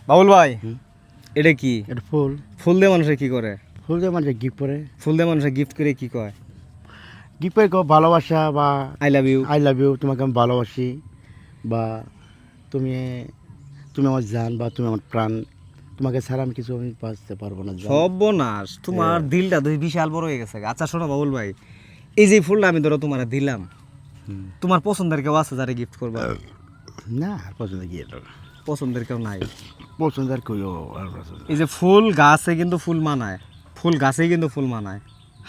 বাবুল ভাই, এটা কি? এটা ফুল। ফুল দিয়ে মানুষে কি করে? ফুল দিয়ে মানুষের গিফট করে। ফুল দিয়ে মানুষে গিফট করে কি কয়? গিফট করে কেউ ভালোবাসা বা I love you. I love you, তোমাকে আমি ভালোবাসি, বা তুমি তুমি আমার জান, বা তুমি আমার প্রাণ, তোমাকে ছাড়া আমি কিছু আমি বাঁচতে পারবো না। সর্বনাশ, তোমার দিলটা তো বিশাল বড় হয়ে গেছে। আচ্ছা শোনো বাবুল ভাই, এই যে ফুলটা আমি ধরো তোমার দিলাম, তোমার পছন্দের কেউ আছে যারা গিফট করবা? না, পছন্দ গিয়ে পছন্দের কেউ নাই। পছন্দ আর কেউ। এই যে ফুল গাছে কিন্তু ফুল মানায়, ফুল গাছেই কিন্তু ফুল মানায়,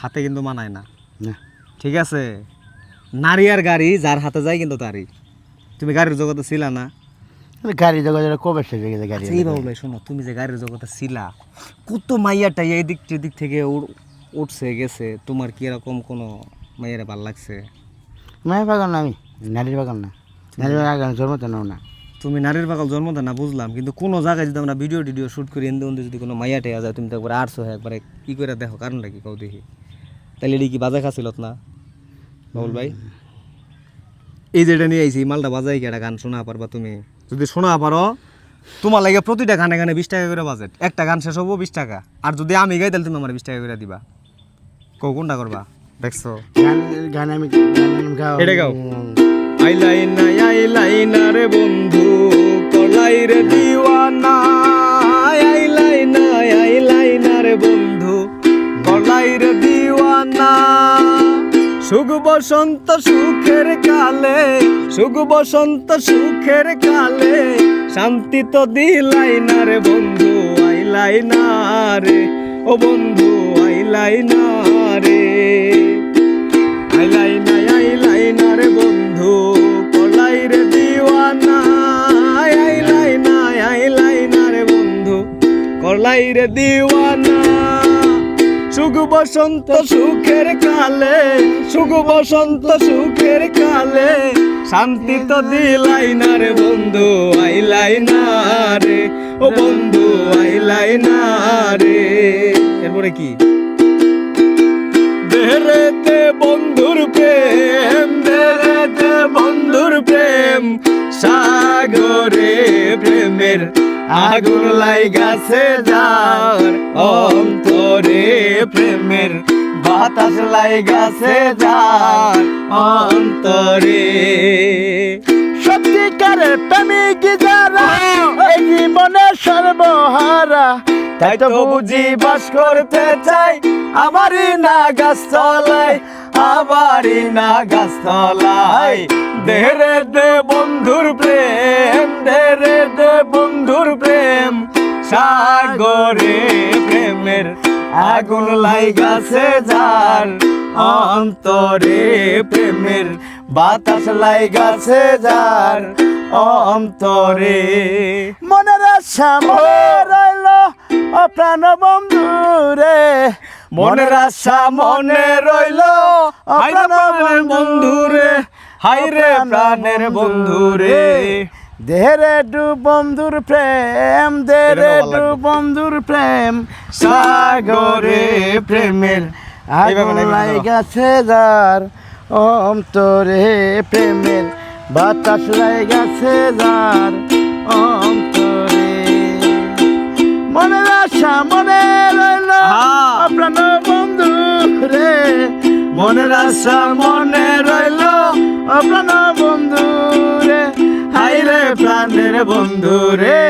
হাতে কিন্তু মানায় না। না, ঠিক আছে? নারী আর গাড়ি যার হাতে যায় কিন্তু তারই। তুমি গাড়ির জগতে ছিলা না? গাড়ি জগৎ কবে শেষ হয়ে গেছে গাড়ি। এই বাবুল ভাই শোনো, তুমি যে গাড়ির জগতে ছিলা, কত মাইয়াটা এই দিক যেদিক থেকে উঠছে গেছে, তোমার কি এরকম কোনো মাইয়ারে ভাল লাগছে? মায়ের বাগান না, আমি নারীর বাগান না, নারীর বাগান জন্ম তো নাও না। তুমি নারীর বাগাল জন্ম দেয় না বুঝলাম, কিন্তু কোনো জায়গায় যদি আমরা ভিডিও টিডিও শ্যুট করি এনদে ওনদে যদি কোনো মাইয়া টেয়া যায়, তুমি তো একবার আর্টস হয়ে একবারে কী করে দেখো, কারণটা কি কও দেখি। তাহলে এটি কি বাজা খাচ্ছিলত না বাবুল ভাই? এই যেটা নিয়ে আইছি মালটা বাজাই কি একটা গান শোনা পারবা তুমি? যদি শোনা পারো, তোমার লাগে প্রতিটা গানে গানে 20 টাকা করে বাজেট। একটা গান শেষ হবো 20 টাকা, আর যদি আমি গাই তাহলে তুমি আমার 20 টাকা করে দিবা। কও কোনটা করবা? দেখছো গান আমি এটা গাও। আইলাইনা রে বন্ধু, কলাই রে দিওয়ানা। আইলাইনা রে বন্ধু, কলাই রে দিওয়ানা। সুখ বসন্ত সুখের কালে, সুখ বসন্ত সুখের কালে, শান্তি তো দিলাই না রে বন্ধু। আইলাইনা রে ও বন্ধু, আইলাইনা রে। আইলাইনা রে বন্ধু, কলাই রে দিওয়ানা। আইলাইনা রে বন্ধু, কলাই রে দিওয়ানা। সুখ বসন্ত সুখের কালে, সুখ বসন্ত সুখের কালে, শান্তি তো দিলাই না রে বন্ধু। আইলাইনা রে ও বন্ধু, আইলাইনা রে। এরপরে কি? দেরেতে বন্ধুর প্রেম, দেরেতে বন্ধুর প্রেম, সাগরে প্রেমের আগুন লাইগাছে যার অন্তরে। প্রেমের বাতাস লাইগাছে যার অন্তরে। সত্যিকারের প্রেমিক যারা এই জীবনে সর্বহারা, তাই তো বুঝি বাস করতে চাই আমারই না গাছতলায়, আমারই না গাছতলায়। দেরে দে বন্ধুর প্রেম, দেরে দে বন্ধুর প্রেম, সাগরে প্রেমের আগুন লাইগাছে যার অন্তরে। প্রেমের বাতাস লাইগাছে যার অন্তরে। মনের আশা মনে রইল ও প্রাণ বন্ধু রে, মনের আশা মনে রইল প্রাণের বন্ধু রে। হাই রে প্রাণের বন্ধু রে। দেরে ডু বন্ধুর প্রেম, দেরে ডু বন্ধুর প্রেম, সাগরে প্রেমের আগুন লাইগাছে যার অন্তরে। প্রেমের বাতাস লাইগাছে যার অন্তরে। মনের আশা মনে রইল প্রাণ বন্ধু রে, মনের আশা মনে রইল প্রাণ বন্ধু রে। হাই রে প্রাণের বন্ধু রে।